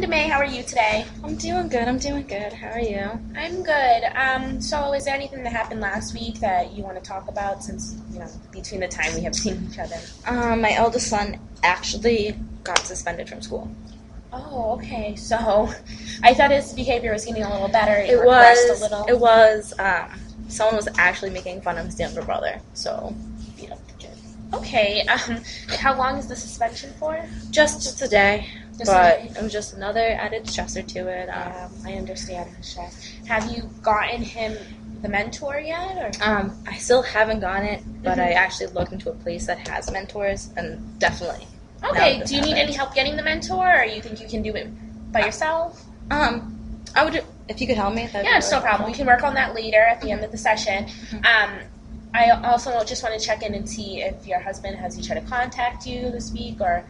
Linda May. How are you today? I'm doing good. How are you? I'm good. So is there anything that happened last week that you want to talk about since, between the time we have seen each other? My eldest son actually got suspended from school. Oh, okay. So I thought his behavior was getting a little better. It was, someone was actually making fun of his younger brother, so beat up the kid. Okay. How long is the suspension for? Just a day. Just But a day? it was just another added stressor to it. I understand the stress. Have you gotten him the mentor yet? Or? I still haven't gotten it, but Mhm. I actually looked into a place that has mentors, and definitely. Okay. now Do you need any help getting the mentor, or you think you can do it by yourself? I would, if you could help me. Yeah, it's no problem. We can work on that later at the end of the session. I also just want to check in and see if your husband has he tried to contact you this week or.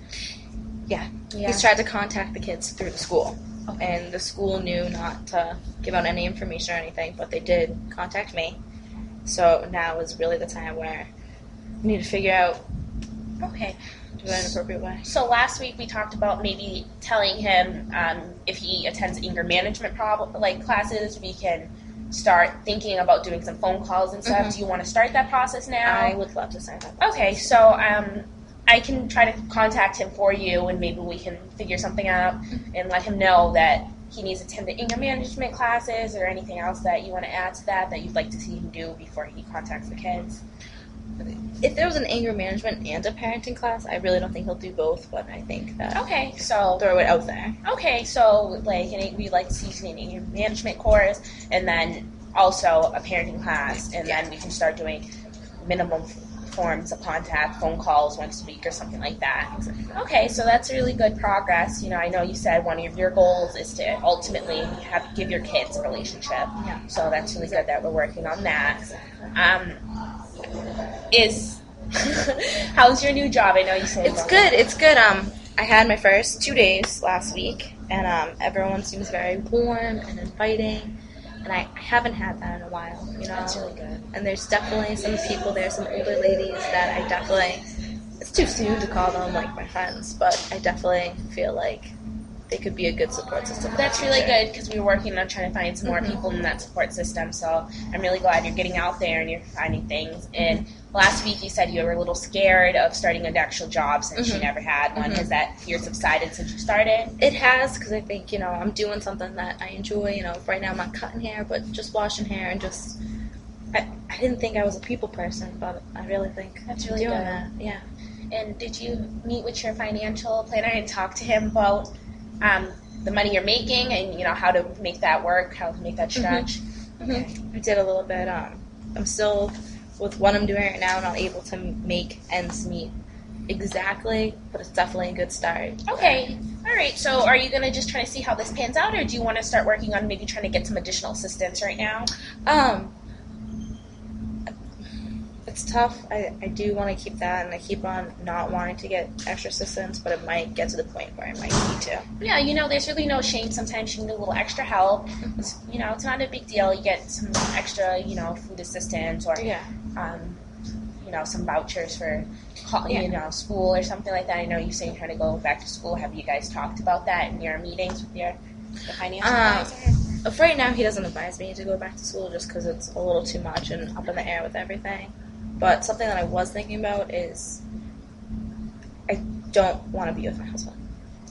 Yeah. Yeah. He's tried to contact the kids through the school. Okay. And the school knew not to give out any information or anything, but they did contact me. So now is really the time where we need to figure out Okay. do it in an appropriate way. So last week we talked about maybe telling him if he attends anger management classes, we can start thinking about doing some phone calls and stuff. Mhm. Do you want to start that process now? I would love to sign up. Okay, so I can try to contact him for you, and maybe we can figure something out and let him know that he needs to attend the anger management classes or anything else that you want to add to that you'd like to see him do before he contacts the kids. If there was an anger management and a parenting class, I really don't think he'll do both, but I think that Okay, so throw it out there. we'd like to see an anger management course, and then also a parenting class, and then we can start doing minimum forms of contact, phone calls once a week or something like that. Okay, so that's really good progress. I know you said one of your goals is to ultimately give your kids a relationship. Yeah. So that's really good that we're working on that. How's your new job? I know you said It's good. I had my first 2 days last week, and everyone seems very warm and inviting, and I haven't had that in a while, That's really good. And there's definitely some people there, some older ladies that I definitely, it's too soon to call them like my friends, but I definitely feel like they could be a good support system. in the That's really future. good because we were working on trying to find some more people in that support system. So I'm really glad you're getting out there and you're finding things. And last week you said you were a little scared of starting an actual job since you never had one. Has that fear subsided since you started? It has, because I think, I'm doing something that I enjoy. Right now I'm not cutting hair, but just washing hair and just, I didn't think I was a people person, but I really think That's I'm really doing good. that. Yeah. And did you meet with your financial planner and talk to him about the money you're making and how to make that work, how to make that stretch? Okay. I did a little bit. I'm still, with what I'm doing right now, not able to make ends meet exactly, but it's definitely a good start. Okay. All right. So are you going to just try to see how this pans out, or do you want to start working on maybe trying to get some additional assistance right now? It's tough. I do want to keep that, and I keep on not wanting to get extra assistance, but it might get to the point where I might need to. Yeah, there's really no shame. Sometimes you can get a little extra help. It's not a big deal. You get some extra, food assistance or, Yeah. some vouchers for, school or something like that. I know you say you're trying to go back to school. Have you guys talked about that in your meetings with the financial advisor? Right now, he doesn't advise me to go back to school just because it's a little too much and up in the air with everything. But something that I was thinking about is I don't want to be with my husband.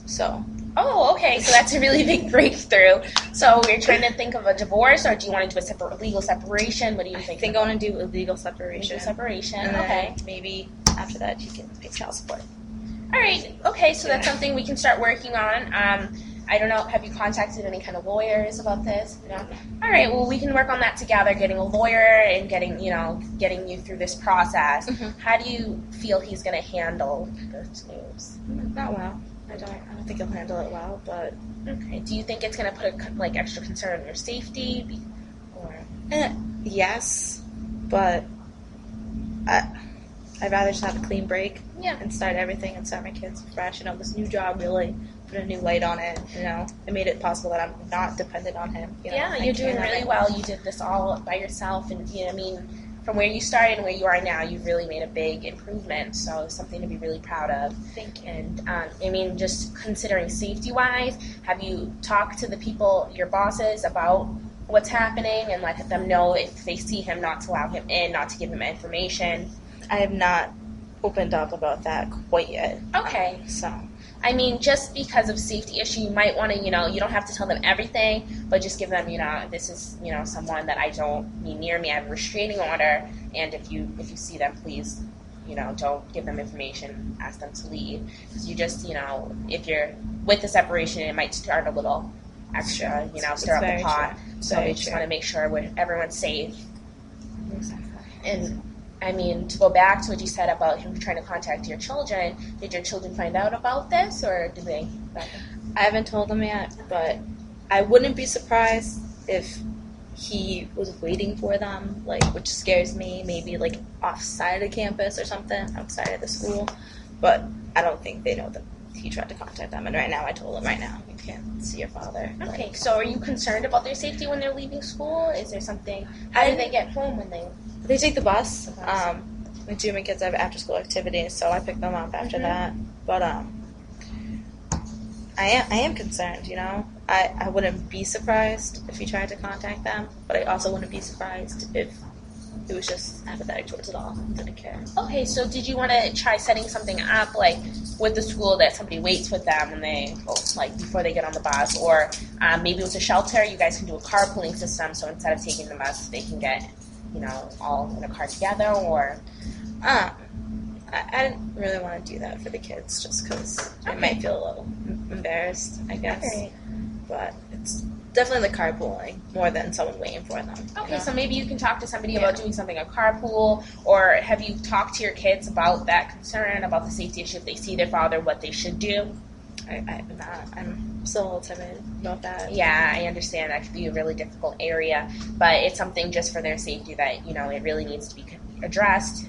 So. Oh, okay. So that's a really big breakthrough. So we're trying to think of a divorce, or do you want to do a legal separation? What do you think? I think I want to do a legal separation. Legal separation. And Okay. then maybe after that, you can pay child support. All right. Okay. So that's something we can start working on. I don't know. Have you contacted any kind of lawyers about this? No. All right. Well, we can work on that together. Getting a lawyer and getting you through this process. How do you feel he's going to handle this news? Not well. I don't think he'll handle it well, but Okay. Do you think it's going to put extra concern on your safety? Or yes, but I'd rather just have a clean break. Yeah. And start everything and start my kids fresh. This new job really put a new light on it. It made it possible that I'm not dependent on him. Yeah, you're doing really well. You did this all by yourself, and from where you started and where you are now, you've really made a big improvement. So it's something to be really proud of. Thank you. And I mean, just considering safety-wise, have you talked to the people, your bosses, about what's happening and let them know if they see him not to allow him in, not to give him information? I have not opened up about that quite yet. Okay. So, I mean, just because of safety issue, you might want to, you don't have to tell them everything, but just give them, this is, someone that I don't need near me. I have a restraining order, and if you see them, please, don't give them information. Ask them to leave, because you just, if you're with the separation, it might start a little extra, stir up the pot. So we just want to make sure everyone's safe. Exactly. And I mean, to go back to what you said about him trying to contact your children, did your children find out about this, or did they? I haven't told them yet, but I wouldn't be surprised if he was waiting for them, which scares me, maybe off-side of campus or something, outside of the school. But I don't think they know that he tried to contact them. And right now, I told them, right now, you can't see your father. Okay, so are you concerned about their safety when they're leaving school? Is there something? How do they get home when they? They take the bus. My two of my kids have after-school activities, so I pick them up after that. But I am concerned. I wouldn't be surprised if he tried to contact them, but I also wouldn't be surprised if it was just apathetic towards it all. Didn't care. Okay, so did you want to try setting something up with the school that somebody waits with them when they before they get on the bus, or maybe with a shelter, you guys can do a carpooling system. So instead of taking the bus, they can get all in a car together, or... I didn't really want to do that for the kids, just because I might feel a little embarrassed, I guess. Okay. But it's definitely the carpooling, more than someone waiting for them. Okay, so maybe you can talk to somebody about doing something, a carpool, or have you talked to your kids about that concern, about the safety issue, if they see their father, what they should do? I'm not. I'm still a little timid about that. Yeah, I understand that could be a really difficult area, but it's something just for their safety that, it really needs to be addressed.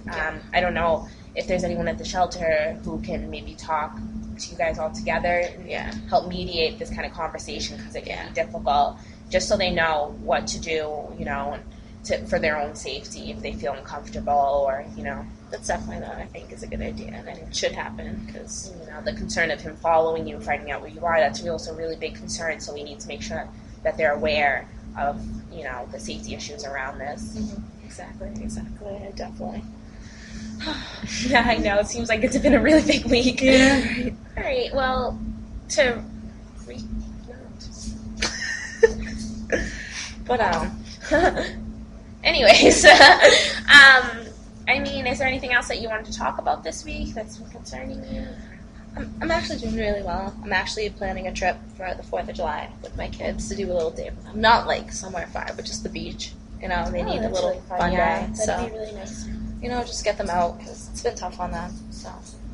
I don't know if there's anyone at the shelter who can maybe talk to you guys all together and help mediate this kind of conversation, because it can be difficult, just so they know what to do, for their own safety if they feel uncomfortable, or, That's definitely that I think is a good idea, and it should happen, because the concern of him following you and finding out where you are, that's also a really big concern, so we need to make sure that they're aware of, the safety issues around this. Mm-hmm. Exactly, definitely. Yeah, I know, it seems like it's been a really big week. Yeah, right. All right, well, But, anyways, I mean, is there anything else that you wanted to talk about this week that's concerning you? I'm actually doing really well. I'm actually planning a trip for the 4th of July with my kids to do a little day with them. Not somewhere far, but just the beach. They need a little really fun day. That'd So, be really nice. just get them out, because it's been tough on them. So,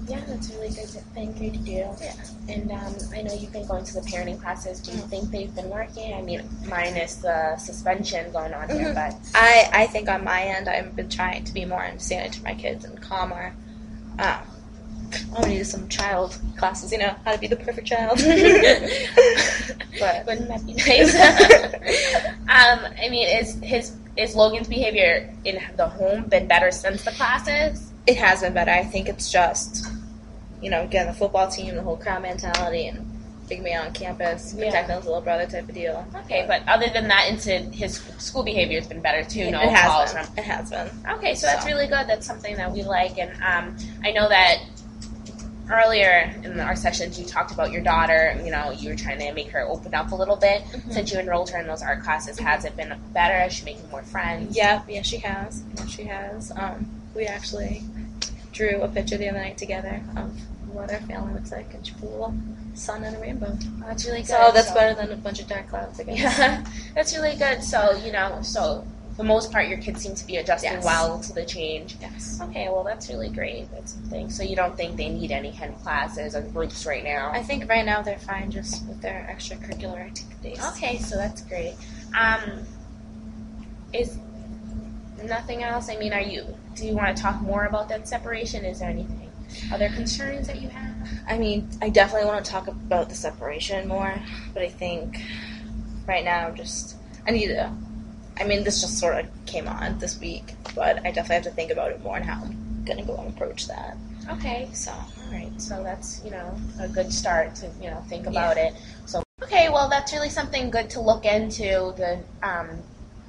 Yeah, that's a really good thing for you to do. yeah. And I know you've been going to the parenting classes. Do you think they've been working? I mean, minus the suspension going on here, but... I think on my end, I've been trying to be more understanding to my kids and calmer. I need some child classes, how to be the perfect child. But wouldn't that be nice? I mean, is Logan's behavior in the home been better since the classes? It has been better. I think it's just, again, the football team, the whole crowd mentality, and big man on campus, protecting his little brother type of deal. Okay, but other than that, his school behavior has been better too. It has been. Okay, so that's really good. That's something that we like, and I know that earlier in our sessions you talked about your daughter. You were trying to make her open up a little bit. Mm-hmm. Since you enrolled her in those art classes. Has it been better? Is she making more friends? Yeah, she has. We actually drew a picture the other night together of what our family looks like, and she put a little sun and a rainbow. Oh, that's really good. So that's better than a bunch of dark clouds, I guess. Yeah, that's really good. So, so for the most part, your kids seem to be adjusting well to the change. Yes. Okay, well, that's really great. That's something. So you don't think they need any kind of classes or groups right now? I think right now they're fine just with their extracurricular activities. Okay, so that's great. Is nothing else? I mean, do you want to talk more about that separation? Is there anything, other concerns that you have? I mean, I definitely want to talk about the separation more, but I think right now this just sort of came on this week, but I definitely have to think about it more and how I'm going to go and approach that. Okay. So, All right. So that's, a good start to, think about it. So, okay, well, that's really something good to look into, the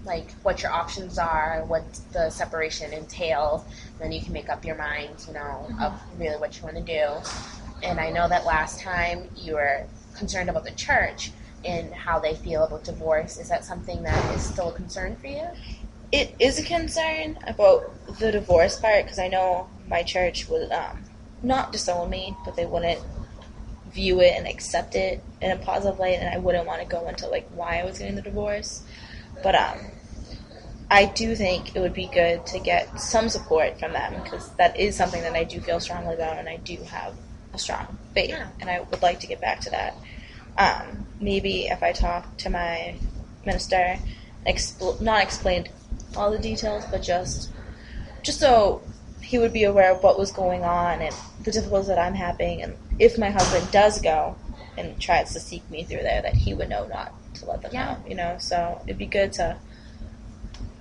like what your options are, what the separation entails. Then you can make up your mind, of really what you want to do. And I know that last time you were concerned about the church and how they feel about divorce. Is that something that is still a concern for you? it is a concern about the divorce part, because I know my church would not disown me, but they wouldn't view it and accept it in a positive light, and I wouldn't want to go into like why I was getting the divorce. But I do think it would be good to get some support from them, because that is something that I do feel strongly about, and I do have a strong faith, and I would like to get back to that. Maybe if I talk to my minister, not explained all the details, but just so he would be aware of what was going on and the difficulties that I'm having, and if my husband does go and tries to seek me through there, that he would know not to let them know. So it'd be good to.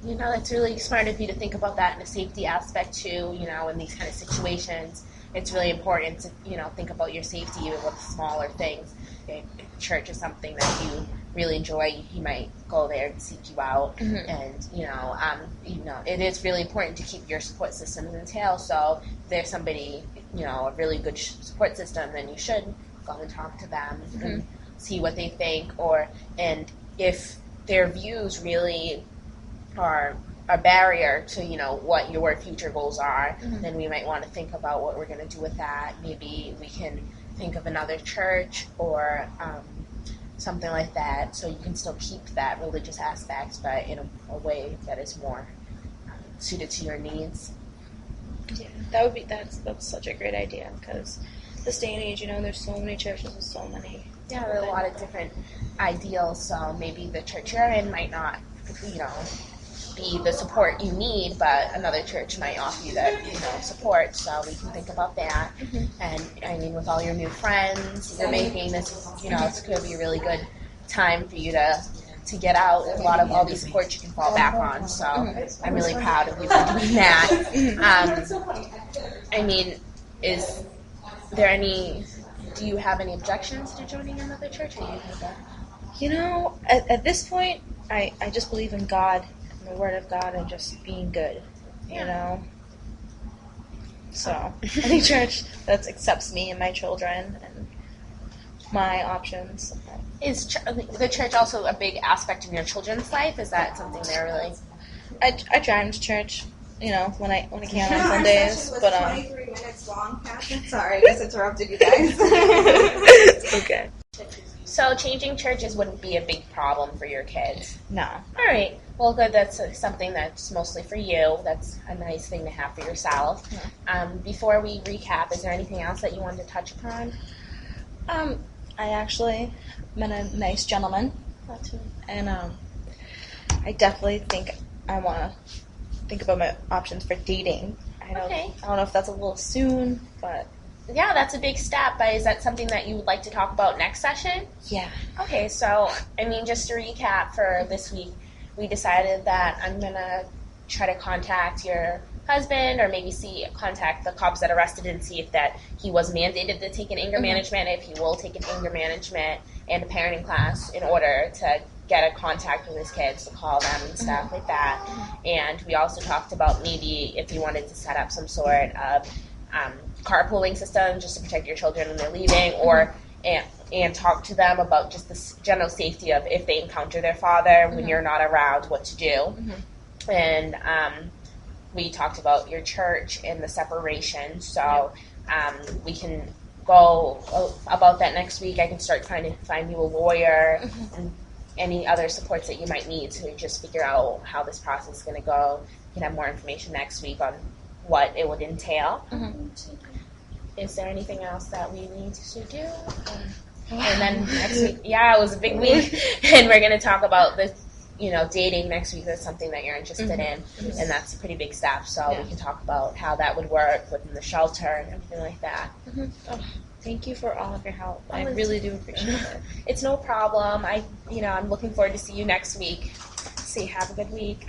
That's really smart of you to think about that in a safety aspect too, in these kind of situations. It's really important to, think about your safety even with smaller things. If church is something that you really enjoy, he might go there and seek you out. Mm-hmm. And, it is really important to keep your support systems in tail. So if there's somebody, a really good support system, then you should go and talk to them and see what they think. And if their views really are a barrier to, what your future goals are, then we might want to think about what we're going to do with that. Maybe we can think of another church or something like that, so you can still keep that religious aspect, but in a way that is more suited to your needs. Yeah, that's such a great idea, because this day and age, there's so many churches with so many. Yeah, there are a lot of different ideals, so maybe the church you're in might not, be the support you need, but another church might offer you that, support, so we can think about that. And, I mean, with all your new friends you're making, this, it's going to be a really good time for you to get out. There's a lot of all these supports you can fall back on, so I'm really proud of you for doing that. I mean, is there do you have any objections to joining another church, or do you think that? At this point, I just believe in God, the Word of God, and just being good, So, any church that accepts me and my children and my options. Is the church also a big aspect in your children's life? Is that something they're really? I drive into church, when I can on Sundays, but 23 minutes long, Catherine. Sorry, I just interrupted you guys. Okay. So changing churches wouldn't be a big problem for your kids? No. All right. Well, good. That's something that's mostly for you. That's a nice thing to have for yourself. Yeah. Before we recap, is there anything else that you wanted to touch upon? I actually met a nice gentleman, and I definitely think I want to think about my options for dating. I don't know if that's a little soon, but... Yeah, that's a big step, but is that something that you would like to talk about next session? Yeah. Okay, so, just to recap for this week, we decided that I'm going to try to contact your husband, or maybe contact the cops that arrested and see if that he was mandated to take an anger management, if he will take an anger management and a parenting class in order to get a contact with his kids, to call them and stuff like that. And we also talked about maybe if you wanted to set up some sort of carpooling system just to protect your children when they're leaving, or and talk to them about just the general safety of if they encounter their father when you're not around, what to do. And we talked about your church and the separation, so we can go about that next week. I can start trying to find you a lawyer and any other supports that you might need to just figure out how this process is going to go. You can have more information next week on what it would entail. Is there anything else that we need to do? And then next week, it was a big week, and we're going to talk about the, dating next week. That's something that you're interested in, and that's a pretty big step. So we can talk about how that would work within the shelter and everything like that. Oh, thank you for all of your help. I really do appreciate it. It's no problem. I'm looking forward to see you next week. So have a good week.